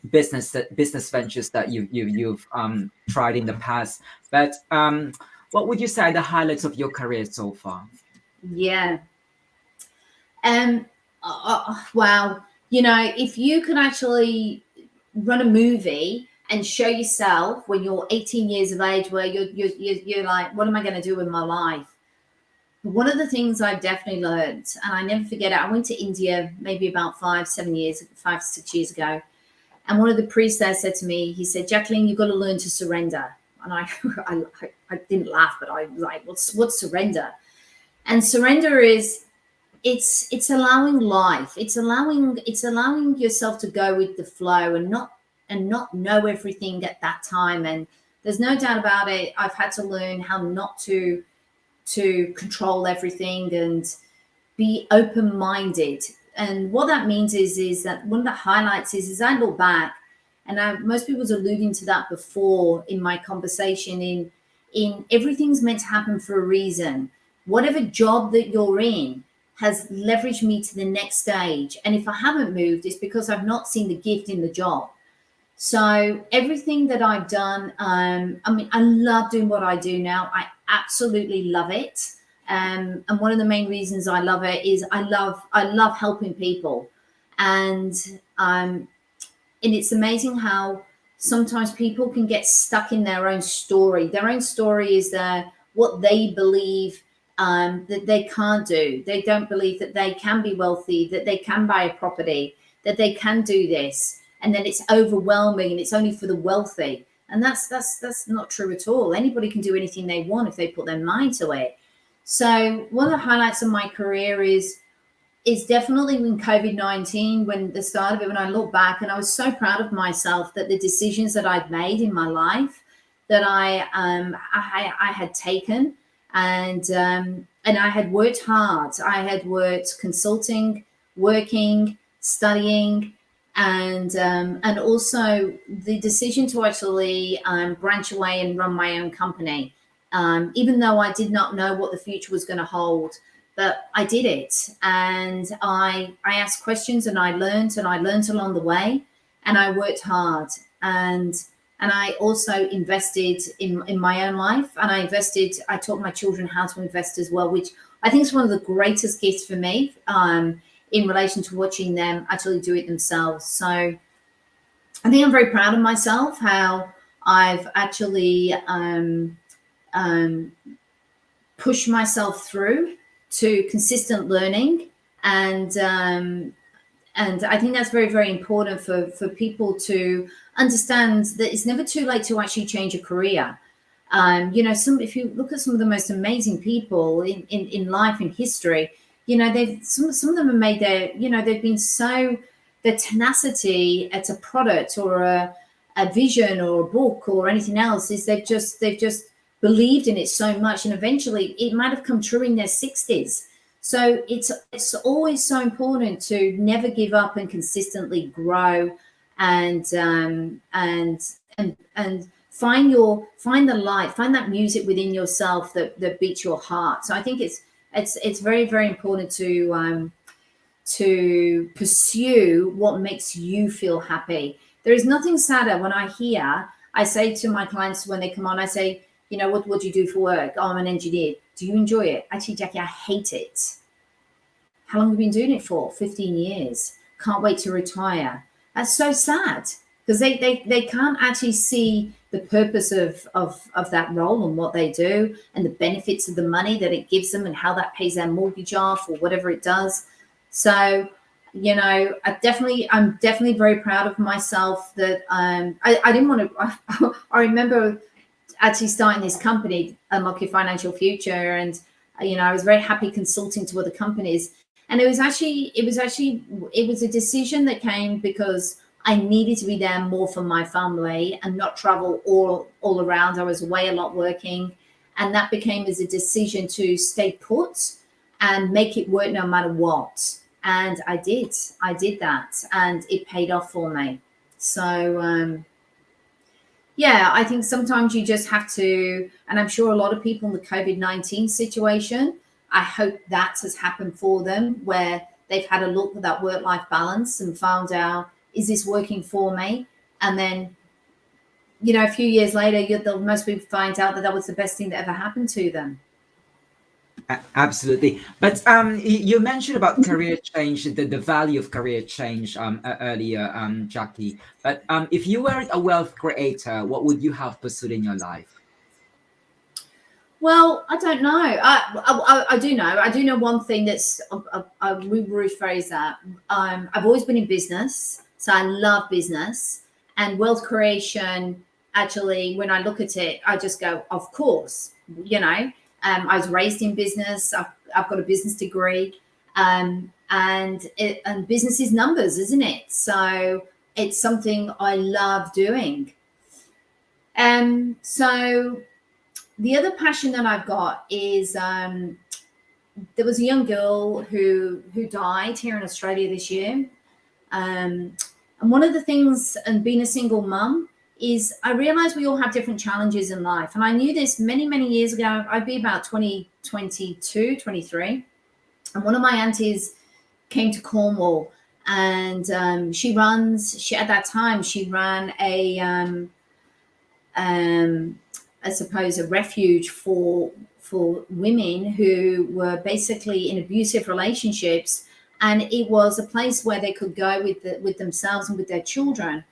business ventures that you've tried in the past. But what would you say are the highlights of your career so far? Yeah. Wow. You know, if you can actually run a movie and show yourself when you're 18 years of age, where you're like, what am I going to do with my life? One of the things I've definitely learned, and I never forget it, I went to India maybe about 5 to 6 years ago. And one of the priests there said to me, he said, Jacqueline, you've got to learn to surrender. And I didn't laugh, but I was like, what's surrender? And surrender is, it's allowing life. It's allowing yourself to go with the flow and not know everything at that time. And there's no doubt about it. I've had to learn how not to control everything and be open-minded. And what that means is that one of the highlights is I look back, and most people was alluding to that before in my conversation, in everything's meant to happen for a reason. Whatever job that you're in has leveraged me to the next stage. And if I haven't moved, it's because I've not seen the gift in the job. So everything that I've done, I mean, I love doing what I do now. I absolutely love it. And one of the main reasons I love it is I love helping people. And it's amazing how sometimes people can get stuck in their own story. Their own story is what they believe that they can't do. They don't believe that they can be wealthy, that they can buy a property, that they can do this, and then it's overwhelming and it's only for the wealthy. And that's not true at all. Anybody can do anything they want if they put their mind to it. So one of the highlights of my career is definitely when COVID-19, when the start of it, when I look back, and I was so proud of myself that the decisions that I'd made in my life, that I had taken, and I had worked hard. I had worked consulting, working, studying, and also the decision to actually branch away and run my own company, even though I did not know what the future was going to hold. But I did it, and I asked questions, and I learned along the way, and I worked hard, and I also invested in my own life, and I taught my children how to invest as well, which I think is one of the greatest gifts for me in relation to watching them actually do it themselves. So I think I'm very proud of myself, how I've actually pushed myself through to consistent learning, and I think that's very, very important for people to understand that it's never too late to actually change a career. You know, if you look at some of the most amazing people in life, in history, you know, some of them have made they've been so, the tenacity at a product or a vision or a book or anything else is they've just believed in it so much, and eventually it might have come true in their 60s. So it's always so important to never give up and consistently grow, and find the light, find that music within yourself that beats your heart. So I think it's very, very important to pursue what makes you feel happy. There is nothing sadder when I say to my clients when they come on, I say, you know, what do you do for work? Oh, I'm an engineer. Do you enjoy it? Actually, Jackie, I hate it. How long have you been doing it for? 15 years. Can't wait to retire. That's so sad, because they can't actually see the purpose of that role and what they do, and the benefits of the money that it gives them, and how that pays their mortgage off or whatever it does. So, you know, I'm definitely very proud of myself that I didn't want to. I remember actually starting this company, Unlock Your Financial Future, and you know, I was very happy consulting to other companies, and it was a decision that came because I needed to be there more for my family and not travel all around. I was away a lot working, and that became as a decision to stay put and make it work no matter what. And I did that, and it paid off for me. So yeah, I think sometimes you just have to, and I'm sure a lot of people in the COVID-19 situation, I hope that has happened for them, where they've had a look at that work-life balance and found out is this working for me? And then, you know, a few years later, most people find out that was the best thing that ever happened to them. Absolutely. But you mentioned about career change, the value of career change earlier, Jackie. But if you were a wealth creator, what would you have pursued in your life? Well, I don't know. I do know. I do know one thing that's, we rephrase that. I've always been in business, so I love business and wealth creation. Actually, when I look at it, I just go, of course, you know, I was raised in business. I've got a business degree, and business is numbers, isn't it? So it's something I love doing. So the other passion that I've got is there was a young girl who died here in Australia this year. And one of the things, and being a single mum, is I realized we all have different challenges in life. And I knew this many, many years ago. I'd be about 22, 23. And one of my aunties came to Cornwall, and she at that time, she ran I suppose a refuge for women who were basically in abusive relationships, and it was a place where they could go with themselves and with their children.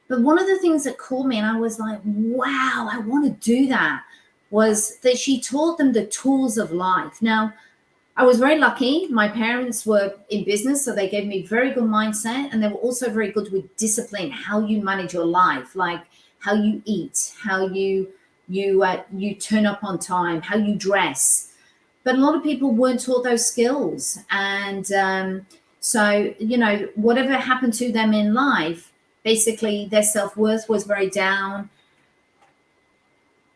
But one of the things that caught me, and I was like, wow, I want to do that, was that she taught them the tools of life. Now, I was very lucky. My parents were in business, so they gave me very good mindset, and they were also very good with discipline, how you manage your life, like how you eat, how you turn up on time, how you dress. But a lot of people weren't taught those skills. And so, you know, whatever happened to them in life, basically their self-worth was very down.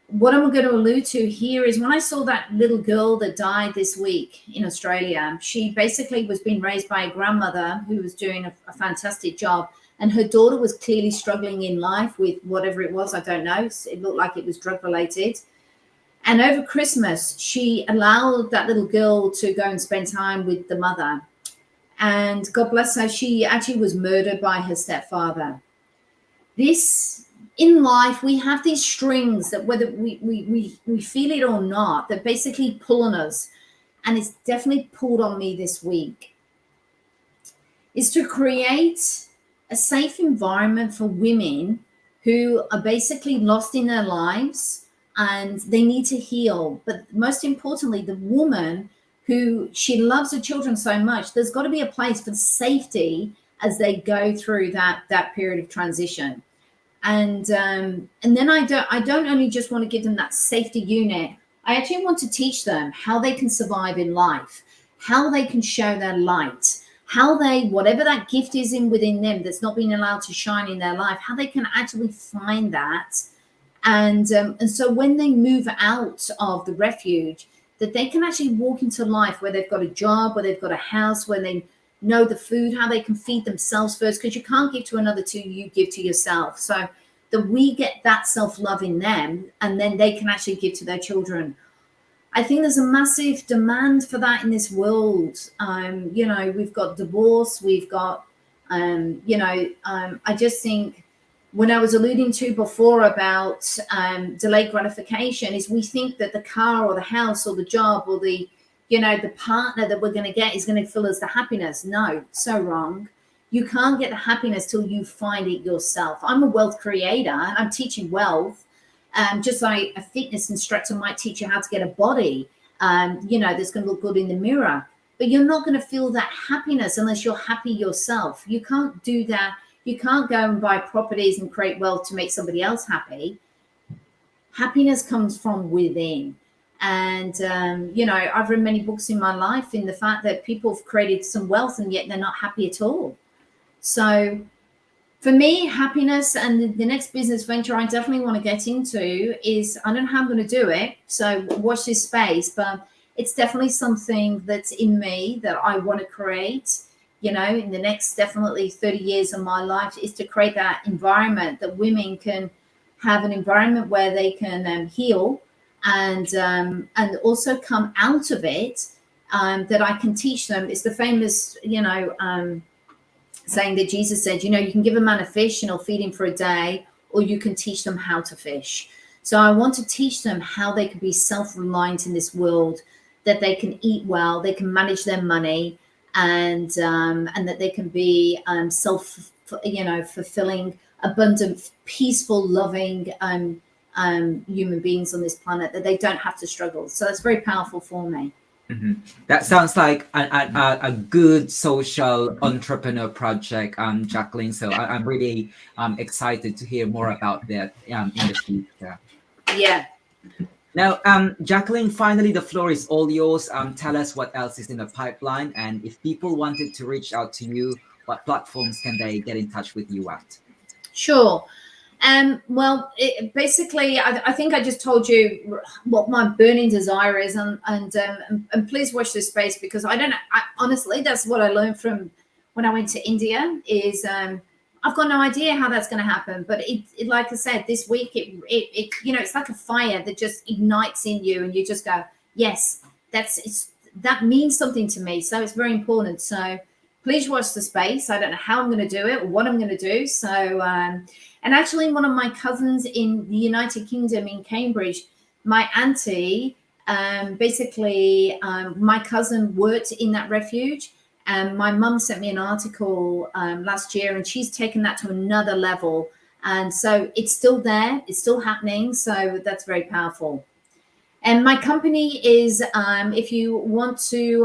What I'm going to allude to here is when I saw that little girl that died this week in Australia, she basically was being raised by a grandmother who was doing a fantastic job. And her daughter was clearly struggling in life with whatever it was. I don't know. It looked like it was drug related. And over Christmas, she allowed that little girl to go and spend time with the mother. And God bless her, she actually was murdered by her stepfather. This, in life, we have these strings that whether we feel it or not, that basically pull on us. And it's definitely pulled on me this week. Is to create a safe environment for women who are basically lost in their lives and they need to heal. But most importantly, the woman who she loves her children so much, there's got to be a place for safety as they go through that period of transition. And then I don't only just want to give them that safety unit. I actually want to teach them how they can survive in life, how they can show their light, how they, whatever that gift is within them that's not being allowed to shine in their life, how they can actually find that. And so when they move out of the refuge, that they can actually walk into life where they've got a job, where they've got a house, where they know the food, how they can feed themselves first, because you can't give to another till you give to yourself. So that we get that self-love in them, and then they can actually give to their children. I think there's a massive demand for that in this world. You know, we've got divorce, we've got, I just think when I was alluding to before about delayed gratification is we think that the car or the house or the job or the partner that we're going to get is going to fill us the happiness. No, so wrong. You can't get the happiness till you find it yourself. I'm a wealth creator. I'm teaching wealth. Just like a fitness instructor might teach you how to get a body, that's going to look good in the mirror. But you're not going to feel that happiness unless you're happy yourself. You can't do that. You can't go and buy properties and create wealth to make somebody else happy. Happiness comes from within. And, I've read many books in my life in the fact that people have created some wealth and yet they're not happy at all. So for me, happiness and the next business venture I definitely want to get into is, I don't know how I'm going to do it, so watch this space, but it's definitely something that's in me that I want to create, in the next definitely 30 years of my life, is to create that environment that women can have an environment where they can heal and also come out of it, that I can teach them. It's the famous, saying that Jesus said, you can give a man a fish and he'll feed him for a day, or you can teach them how to fish. So I want to teach them how they can be self-reliant in this world, that they can eat well, they can manage their money, and that they can be fulfilling, abundant, peaceful, loving human beings on this planet, that they don't have to struggle. So that's very powerful for me. Mm-hmm. That sounds like a good social entrepreneur project, Jacqueline. So I'm really excited to hear more about that in the future. Yeah. Now, Jacqueline, finally, the floor is all yours. Tell us what else is in the pipeline, and if people wanted to reach out to you, what platforms can they get in touch with you at? Sure. Well, basically, I think I just told you what my burning desire is, and please watch this space, because honestly, that's what I learned from when I went to India. Is I've got no idea how that's going to happen, but it like I said, this week, it's like a fire that just ignites in you, and you just go, yes, that means something to me. So it's very important. So please watch the space. I don't know how I'm going to do it or what I'm going to do. So, and actually, one of my cousins in the United Kingdom, in Cambridge, my auntie, my cousin worked in that refuge. And my mum sent me an article last year, and she's taken that to another level. And so it's still there. It's still happening. So that's very powerful. And my company is, if you want to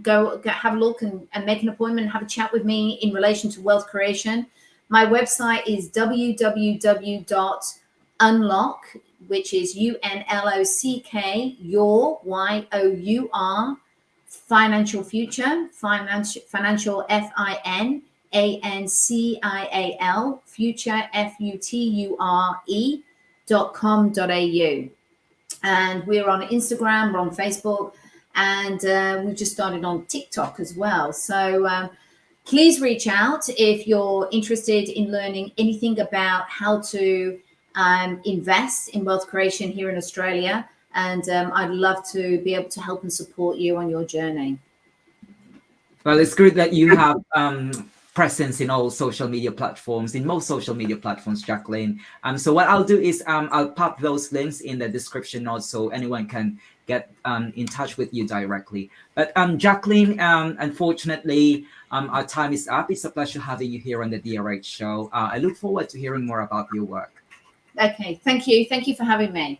go have a look and make an appointment and have a chat with me in relation to wealth creation, my website is www.unlock, which is UNLOCK, your YOUR, financial future, financial FINANCIAL, future FUTURE.com.au. And we're on Instagram, we're on Facebook, and we've just started on TikTok as well. So please reach out if you're interested in learning anything about how to invest in wealth creation here in Australia. And I'd love to be able to help and support you on your journey. Well, it's good that you have presence in all social media platforms, in most social media platforms, Jacqueline. So what I'll do is I'll pop those links in the description notes so anyone can get in touch with you directly. But Jacqueline, unfortunately, our time is up. It's a pleasure having you here on the DRH show. I look forward to hearing more about your work. Okay, thank you. Thank you for having me.